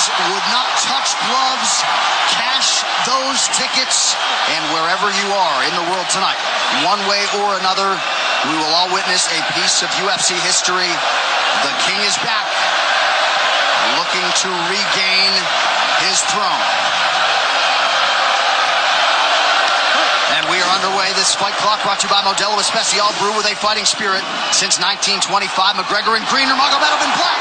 would not touch gloves. Cash those tickets, and wherever you are in the world tonight, one way or another, we will all witness a piece of UFC history. The King is back, looking to regain his throne. And we are underway. This Fight Clock brought to you by Modelo Especial, brew with a fighting spirit since 1925. McGregor in green, Nurmagomedov in black.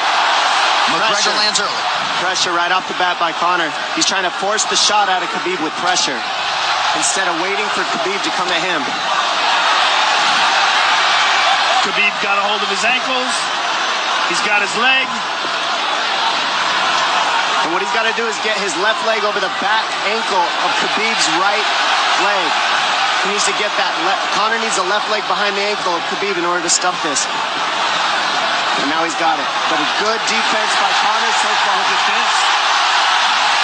McGregor lands early. Pressure right off the bat by Conor. He's trying to force the shot out of Khabib with pressure instead of waiting for Khabib to come at him. Khabib got a hold of his ankles. He's got his leg. And what he's got to do is get his left leg over the back ankle of Khabib's right leg. He needs to get that Conor needs the left leg behind the ankle of Khabib in order to stop this. And now he's got it. But a good defense by Conor so far. Defense.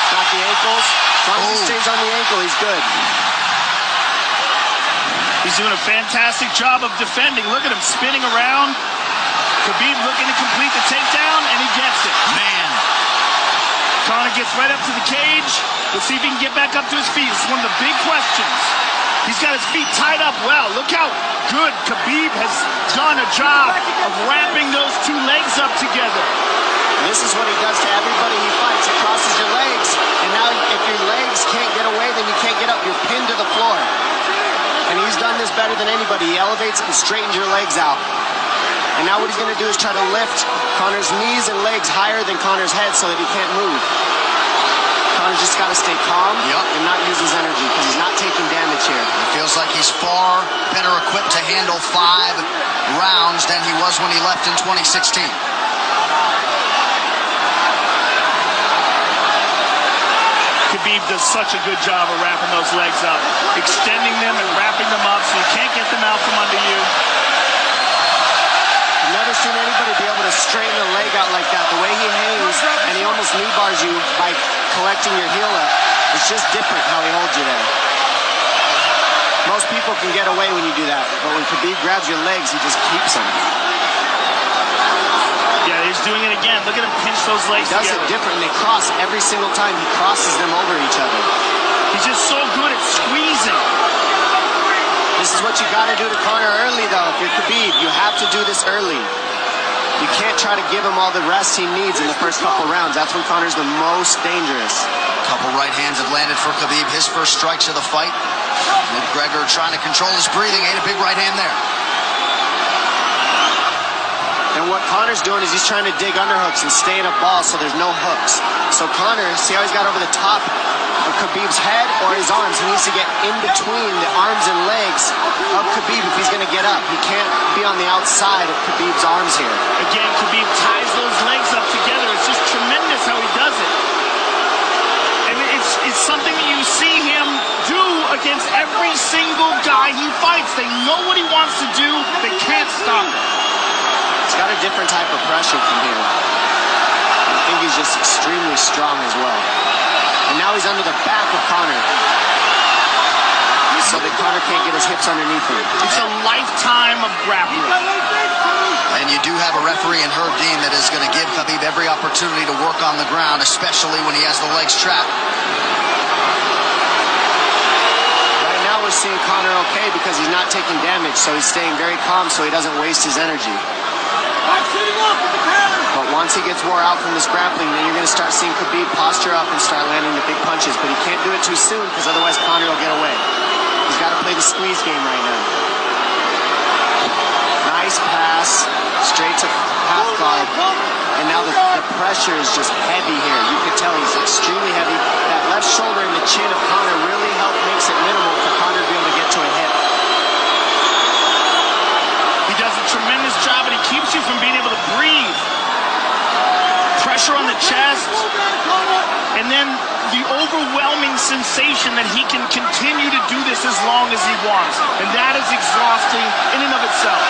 Got the ankles. As long as he stays on the ankle, he's good. He's doing a fantastic job of defending. Look at him spinning around. Khabib looking to complete the takedown, and he gets it. Man. Conor gets right up to the cage. Let's see if he can get back up to his feet. It's one of the big questions. He's got his feet tied up well. Look how good Khabib has done a job of wrapping those two legs up together. This is what he does to everybody he fights. He crosses your legs, and now if your legs can't get away, then you can't get up. You're pinned to the floor. And he's done this better than anybody. He elevates and straightens your legs out. And now what he's going to do is try to lift Conor's knees and legs higher than Conor's head so that he can't move. Conor's just got to stay calm and not use his energy because he's not taking damage here. It feels like he's far better equipped to handle 5 rounds than he was when he left in 2016. Khabib does such a good job of wrapping those legs up, extending them and wrapping them up so you can't get them out from under you. I've never seen anybody be able to straighten a leg out like that. The way he hangs and he almost knee bars you by collecting your heel up. It's just different how he holds you there. Most people can get away when you do that, but when Khabib grabs your legs, he just keeps them. Yeah, he's doing it again. Look at him pinch those legs He does together. it different. They cross every single time. He crosses them over each other. He's just so good at squeezing. This is what you got to do to Conor early, though. If you're Khabib, you have to do this early. You can't try to give him all the rest he needs in the first couple rounds. That's when Conor's the most dangerous. Couple right hands have landed for Khabib. His first strikes of the fight. McGregor trying to control his breathing. Ate a big right hand there. And what Conor's doing is he's trying to dig underhooks and stay in a ball so there's no hooks. So Conor, see how he's got over the top of Khabib's head or his arms? He needs to get in between the arms and legs of Khabib if he's going to get up. He can't be on the outside of Khabib's arms here. Again, Khabib ties those legs up together. It's just tremendous how he does it. And it's something that you see him do against every single guy he fights. They know what he wants to do. They can't stop it. He's got a different type of pressure from here. I think he's just extremely strong as well. And now he's under the back of Conor. So that Conor can't get his hips underneath him. It's a lifetime of grappling. And you do have a referee in Herb Dean that is going to give Khabib every opportunity to work on the ground, especially when he has the legs trapped. Right now we're seeing Conor okay because he's not taking damage, so he's staying very calm so he doesn't waste his energy. But once he gets wore out from this grappling, then you're going to start seeing Khabib posture up and start landing the big punches. But he can't do it too soon because otherwise Conor will get away. He's got to play the squeeze game right now. Nice pass, straight to half guard. And now the pressure is just heavy here. You can tell he's extremely heavy. That left shoulder and the chin of Conor really makes it minimal for Conor to be able to get to a hip. He does a tremendous job, and he keeps you from being able to breathe. Pressure on the chest, and then the overwhelming sensation that he can continue to do this as long as he wants. And that is exhausting in and of itself.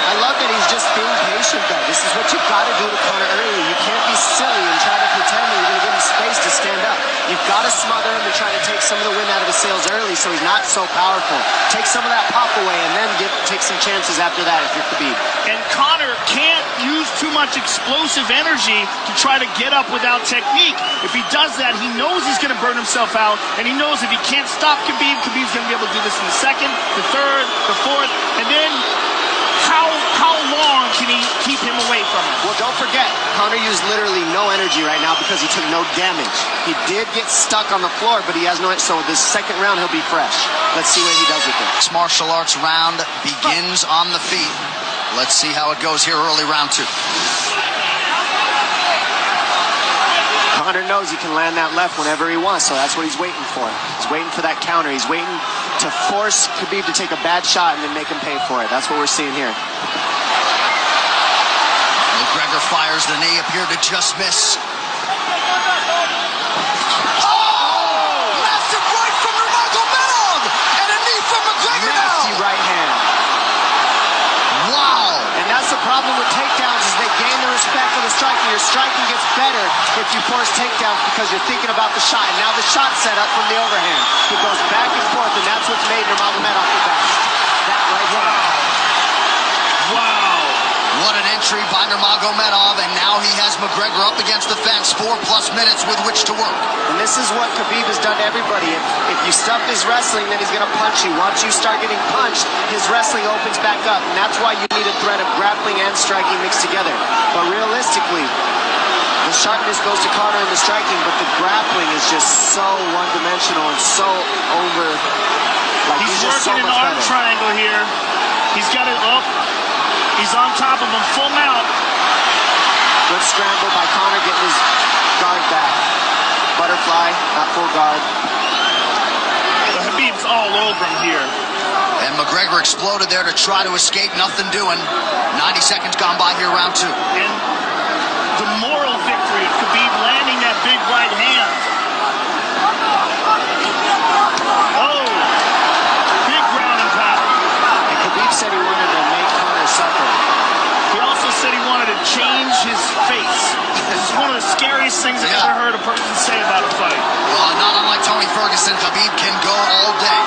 I love that he's just being patient, though. This is what you've got to do to Conor early. You can't be silly and try to pretend that you're going to give him space to stand up. You've got to smother him and try to take some of the wind out of his sails early, so he's not so powerful. Take some of that pop away, and then take some chances after that if you're Khabib. And Conor can't use too much explosive energy to try to get up without technique. If he does that, he knows he's going to burn himself out, and he knows if he can't stop Khabib, Khabib's going to be able to do this in the second, the third, the fourth, and then how long can he keep him away from him? Well, don't forget, Conor used literally no energy right now because he took no damage. He did get stuck on the floor, but he has no, so this second round he'll be fresh. Let's see what he does with it. This martial arts round begins on the feet. Let's see how it goes here early round 2. Conor knows he can land that left whenever he wants, so that's what he's waiting for. He's waiting for that counter. He's waiting to force Khabib to take a bad shot and then make him pay for it. That's what we're seeing here. McGregor fires the knee, appeared to just miss. Massive right from Nurmagomedov! And a knee from McGregor now! Nasty right hand. Wow! And that's the problem with takedowns, is they gain the respect of the striker. Your striking gets better if you force takedowns because you're thinking about the shot. And now the shot set up from the overhand. He goes back and forth, and that's what's made Nurmagomedov the best. That right hand. Wow. What an entry by Nurmagomedov, and now he has McGregor up against the fence, 4+ minutes with which to work. And this is what Khabib has done to everybody. If you stuff his wrestling, then he's going to punch you. Once you start getting punched, his wrestling opens back up, and that's why you need a threat of grappling and striking mixed together. But realistically, the sharpness goes to Conor in the striking, but the grappling is just so one-dimensional and so over. Like He's just working so an arm better. triangle here. He's got it up. He's on top of him, full mount. Good scramble by Conor, getting his guard back. Butterfly, not full guard. The Khabib's all over him here. And McGregor exploded there to try to escape, nothing doing. 90 seconds gone by here, round 2. And the moral victory of Khabib landing that big right hand. Oh, big ground and pound. And Khabib said he wanted to make Conor suffer. He also said he wanted to change his face. This is one of the scariest things I've ever heard a person say about a fight. Well, not unlike Tony Ferguson, Khabib can go all day.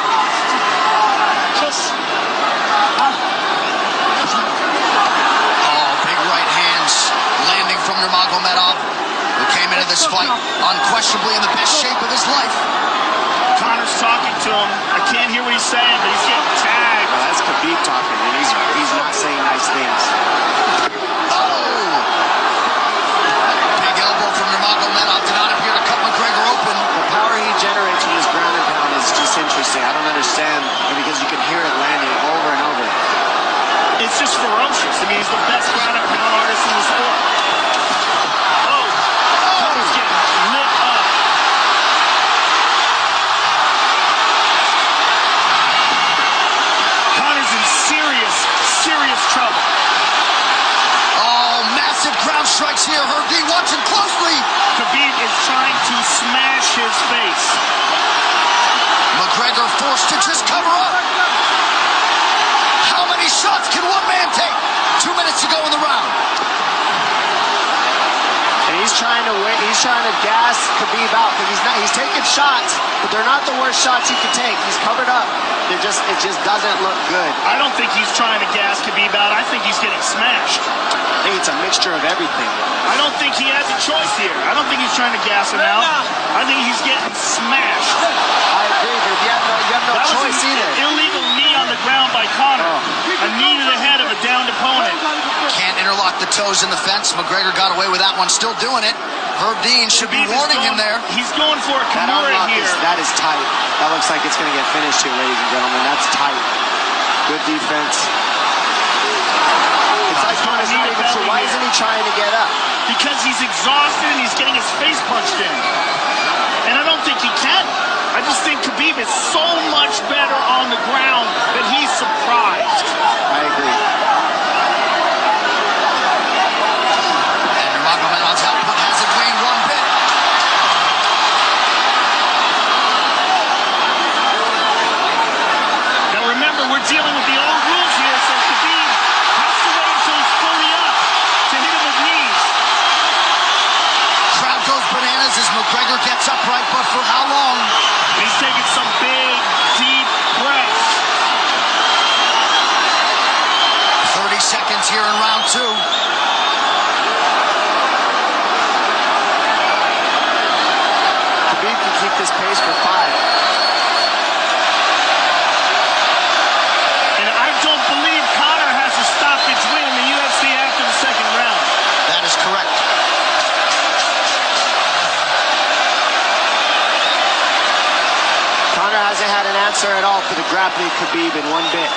Oh, big right hands landing from Nurmagomedov, who came into this fight unquestionably in the best shape of his life. Conor's talking to him. I can't hear what he's saying, but he's getting tagged. Well, that's Khabib talking, and he's not saying nice things. Oh! Big elbow from Nurmagomedov did not appear to cut McGregor open. The power he generates from his ground and pound is just interesting. I don't understand, because you can hear it landing over and over. It's just ferocious. I mean, he's the best ground and pound artist in the sport. Oh, Conor's getting lit up. Conor's in serious trouble. Oh, massive ground strikes here. Herb watching closely. Khabib is trying to smash his face. McGregor forced to just cover up. How many shots can one man take? 2 minutes to go in the round. And he's trying to win. He's trying to gas Khabib out, because he's taking shots, but they're not the worst shots he can take. He's covered up. It just doesn't look good. I don't think he's trying to gas Khabib out. I think he's getting smashed. I think it's a mixture of everything. I don't think he has a choice here. I don't think he's trying to gas him out. I think he's getting smashed. I agree, but you have no That was choice an either. illegal knee on the ground by Conor. A knee to the head of a downed opponent. Can't interlock the toes in the fence. McGregor got away with that one, still doing it. Herb Dean should be warning him there. He's going for a That Kimura unlock here. that is tight. That looks like it's going to get finished here, ladies and gentlemen. That's tight. Good defense. It's like Conor's not even sure. Why isn't he trying to get up? Because he's exhausted and he's getting his face punched in. And I don't think he can. I just think Khabib is so much better on the ground that he's surprised. I agree. And Nurmagomedov's output hasn't waned one bit. Now remember, we're dealing with the old rules here, so Khabib has to wait until he's fully up to hit him with knees. Crowd goes bananas as McGregor gets upright, but for how long? He's taking some big, deep breaths. 30 seconds here in round 2. Kabib can keep this pace for 5. And I don't believe Conor has a stoppage win in the UFC after the second round. That is correct. Conor hasn't had an answer at all for the grappling Kabib in one bit.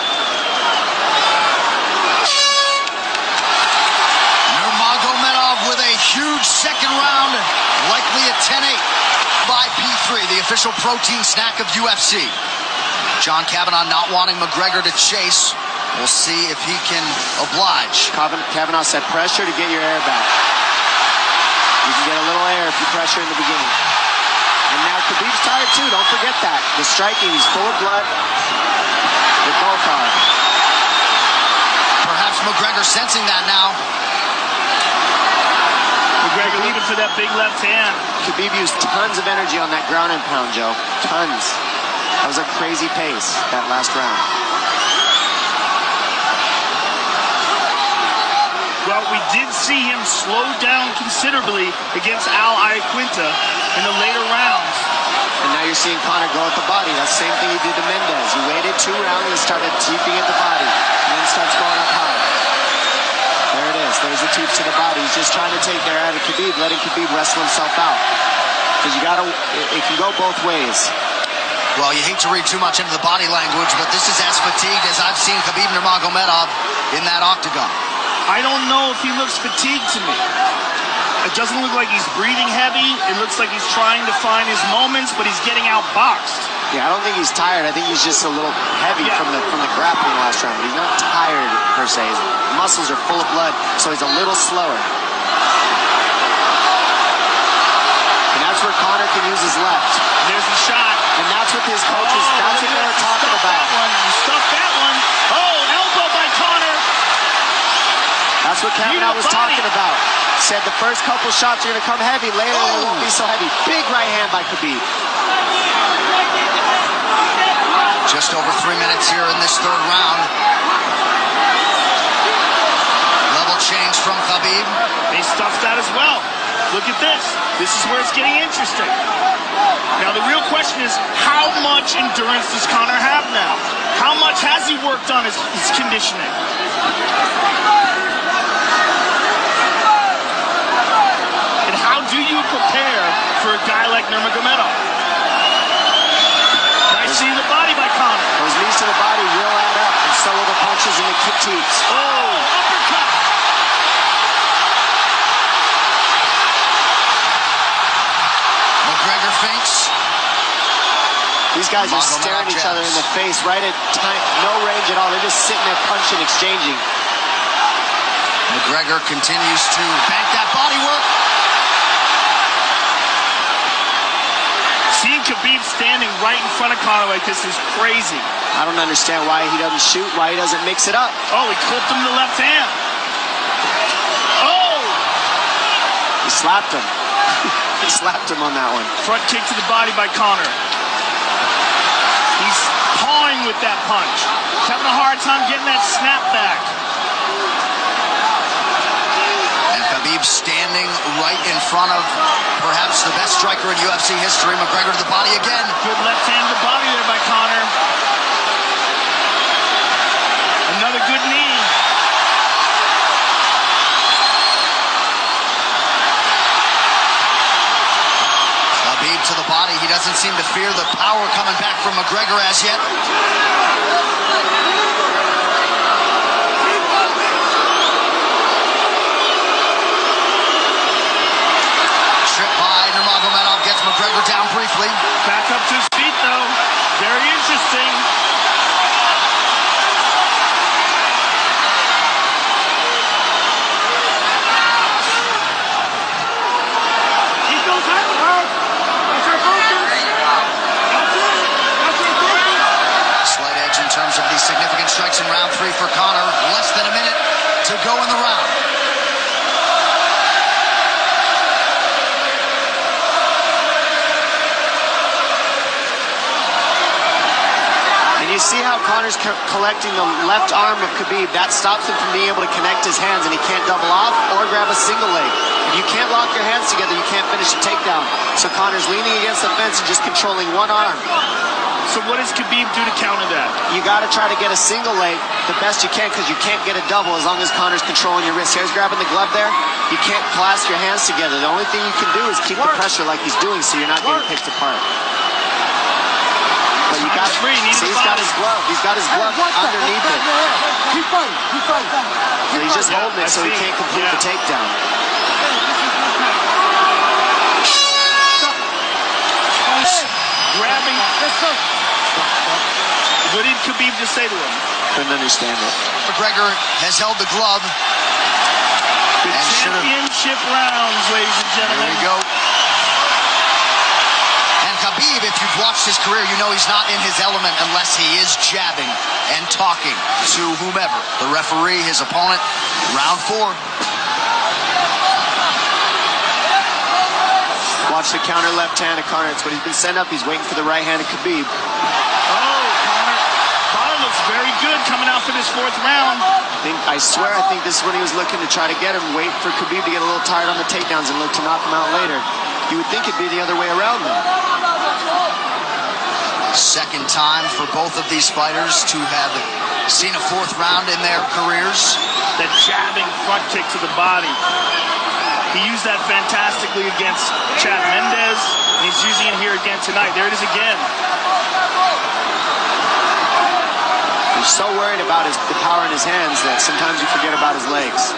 Nurmagomedov with a huge second round, likely a 10-8 by P3, the official protein snack of UFC. John Kavanagh not wanting McGregor to chase. We'll see if he can oblige. Kavanagh said pressure to get your air back. You can get a little air if you pressure in the beginning. And now Khabib's tired too, don't forget that. The striking, he's full of blood. They both are. Perhaps McGregor sensing that now. McGregor looking for that big left hand. Khabib used tons of energy on that ground and pound, Joe. Tons. That was a crazy pace, that last round. Well, we did see him slow down considerably against Al Iaquinta in the later rounds. And now you're seeing Conor go at the body. That's the same thing he did to Mendez. He waited 2 rounds and started teeping at the body. And then starts going up high. There it is. There's the teeps to the body. He's just trying to take their out of Khabib, letting Khabib wrestle himself out. Because you gotta, it can go both ways. Well, you hate to read too much into the body language, but this is as fatigued as I've seen Khabib Nurmagomedov in that octagon. I don't know if he looks fatigued to me. It doesn't look like he's breathing heavy. It looks like he's trying to find his moments, but he's getting outboxed. Yeah, I don't think he's tired. I think he's just a little heavy from the grappling last round. But he's not tired per se. His muscles are full of blood, so he's a little slower. And that's where Conor can use his left. There's the shot. And that's what his coaches, that's what they were talking about. He stuffed that one. Oh, elbow by Conor. That's what Kavanagh was talking about. Said the first couple shots are going to come heavy. Later, they won't be so heavy. Big right hand by Khabib. Just over 3 minutes here in this third round. Level change from Khabib. They stuffed that as well. Look at this. This is where it's getting interesting. Now, the real question is, how much endurance does Conor have now? How much has he worked on his conditioning? And how do you prepare for a guy like Nurmagomedov? Nice see the body by Conor. Those knees to the body will add up, and so will the punches and the kick teeps. Oh, uppercut. McGregor feints. These guys are staring each other in the face right at time, no range at all. They're just sitting there punching, exchanging. McGregor continues to bank that body work. Seeing Khabib standing right in front of Conor like this is crazy. I don't understand why he doesn't shoot, why he doesn't mix it up. Oh, he clipped him to the left hand. Oh! He slapped him. He slapped him on that one. Front kick to the body by Conor. He's pawing with that punch. He's having a hard time getting that snap back. And Khabib standing right in front of perhaps the best striker in UFC history. McGregor to the body again. Good left hand to the body there by Conor. Another good knee. Khabib to the body. He doesn't seem to fear the power coming back from McGregor as yet. Trip by Nurmagomedov gets McGregor down briefly. Back up to his feet though. Very interesting. Slight edge in terms of the significant strikes in round 3 for Conor. Less than a minute to go in the round. see how Conor's collecting the left arm of Khabib? That stops him from being able to connect his hands, and he can't double off or grab a single leg. If you can't lock your hands together, you can't finish a takedown. So Conor's leaning against the fence and just controlling one arm. So what does Khabib do to counter that? You got to try to get a single leg the best you can, because you can't get a double as long as Conor's controlling your wrist. Here's grabbing the glove there. You can't clasp your hands together. The only thing you can do is keep the pressure like he's doing, so you're not getting picked apart. But you got see, he's got his glove. He's got his glove underneath it. So he's just holding it so he can't complete the takedown. Grabbing. What did Khabib just say to him? Couldn't understand it. McGregor has held the glove. The championship rounds, ladies and gentlemen. There we go. And Khabib, if you've watched his career, you know he's not in his element unless he is jabbing and talking to whomever. The referee, his opponent. Round 4. Watch the counter left hand of Conor. It's what he's been setting up. He's waiting for the right hand of Khabib. Oh, Conor looks very good coming out for this 4th round. I swear, I think this is when he was looking to try to get him. Wait for Khabib to get a little tired on the takedowns and look to knock him out later. You would think it'd be the other way around, though. Second time for both of these fighters to have seen a 4th round in their careers. That jabbing front kick to the body. He used that fantastically against Chad Mendes, and he's using it here again tonight. There it is again. He's so worried about the power in his hands that sometimes you forget about his legs.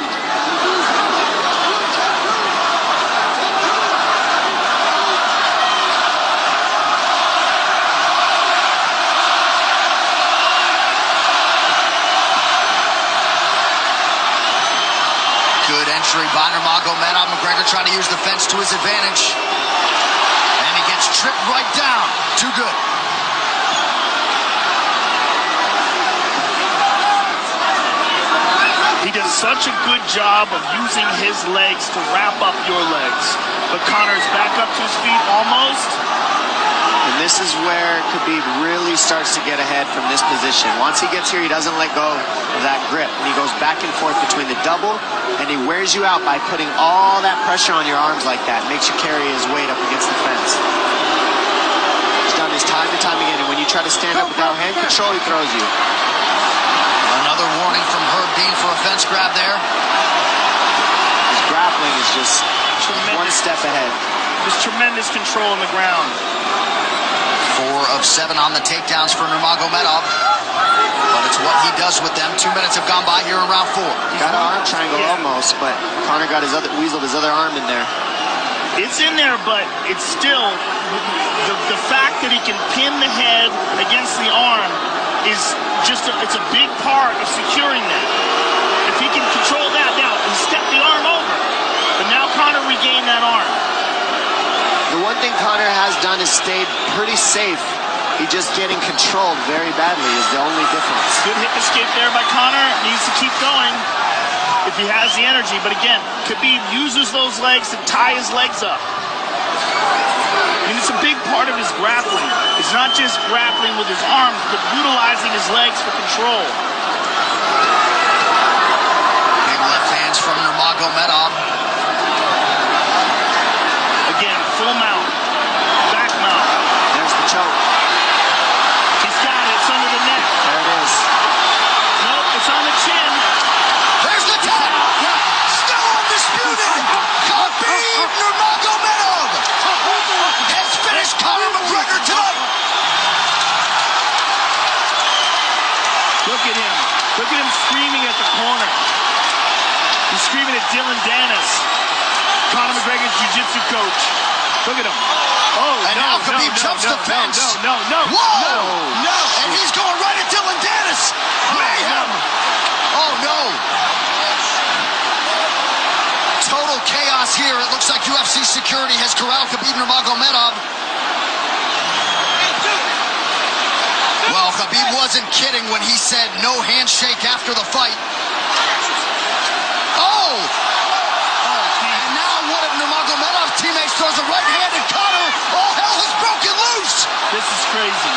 Good entry by Nurmagomedov. McGregor trying to use the fence to his advantage. And he gets tripped right down. Too good. He does such a good job of using his legs to wrap up your legs. But Conor's back up to his feet almost. And this is where Khabib really starts to get ahead from this position. Once he gets here, he doesn't let go of that grip. And he goes back and forth between the double, and he wears you out by putting all that pressure on your arms like that. Makes you carry his weight up against the fence. He's done this time and time again, and when you try to stand up without hand control, he throws you. Another warning from Herb Dean for a fence grab there. His grappling is just one step ahead. There's tremendous control on the ground. 4 of 7 on the takedowns for Nurmagomedov. But it's what he does with them. 2 minutes have gone by here in round 4. Got an arm triangle almost, but Conor got weaseled his other arm in there. It's in there, but it's still the fact that he can pin the head against the arm is just it's a big part of securing that. If he can control that, now he stepped the arm over, but now Conor regained that arm. The one thing Conor has done is stayed pretty safe. He's just getting controlled very badly is the only difference. Good hip escape there by Conor. Needs to keep going if he has the energy. But again, Khabib uses those legs to tie his legs up. I mean, it's a big part of his grappling. It's not just grappling with his arms, but utilizing his legs for control. Big left hands from Nurmagomedov. Again, full mount, back mount. There's the choke. He's got it. It's under the neck. There it is. Nope, it's on the chin. There's the tap. Still undisputed. Khabib Nurmagomedov has finished Conor McGregor tonight. Look at him. Look at him screaming at the corner. He's screaming at Dylan Dennis, Conor McGregor's jiu-jitsu coach. Look at him. Oh, and now Khabib jumps the fence. Whoa! No! And he's going right at Dylan Dennis. Mayhem! Oh, no. Total chaos here. It looks like UFC security has corralled Khabib Nurmagomedov. Well, Khabib wasn't kidding when he said no handshake after the fight. Oh! And now one of Nurmagomedov's teammates throws a right hand at Conor. All hell has broken loose. This is crazy.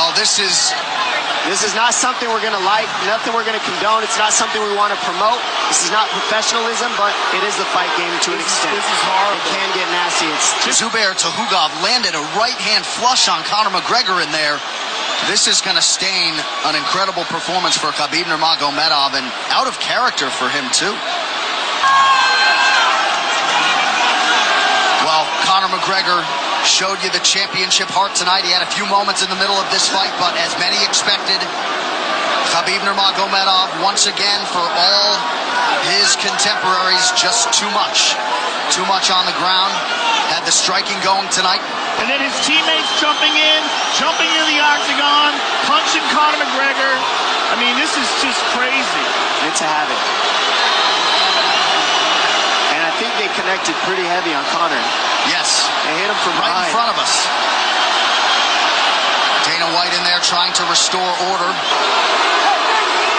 Well, this is not something we're going to like, nothing we're going to condone. It's not something we want to promote. This is not professionalism, but it is the fight game to an extent. This is horrible. It can get nasty. Zubair Tukhugov landed a right-hand flush on Conor McGregor in there. This is going to stain an incredible performance for Khabib Nurmagomedov, and out of character for him, too. Well, Conor McGregor showed you the championship heart tonight. He had a few moments in the middle of this fight, but as many expected, Khabib Nurmagomedov, once again, for all his contemporaries, just too much. Too much on the ground. Had the striking going tonight. And then his teammates jumping in the octagon, punching Conor McGregor. I mean, this is just crazy. It's a habit. And I think they connected pretty heavy on Conor. Yes. They hit him from right behind. in front of us. Dana White in there trying to restore order.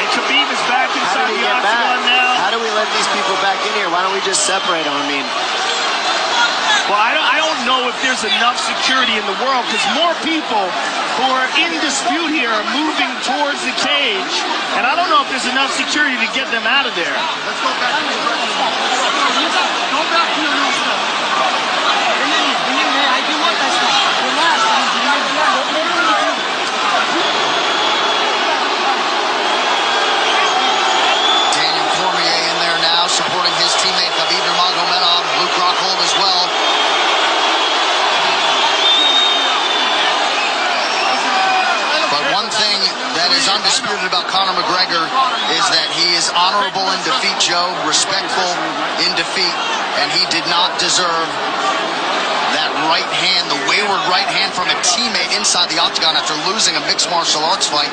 And Khabib is back inside the octagon now. How do we let these people back in here? Why don't we just separate them? I mean, well, I don't know if there's enough security in the world, because more people who are in dispute here are moving towards the cage, and I don't know if there's enough security to get them out of there. Let's go back to your room. Go back to your room. Daniel Cormier in there now, supporting his teammate Khabib Nurmagomedov. Luke Rockhold as well. But one thing that is undisputed about Conor McGregor is that he is honorable in defeat, Joe, respectful in defeat, and he did not deserve that right hand, the wayward right hand from a teammate inside the octagon after losing a mixed martial arts fight.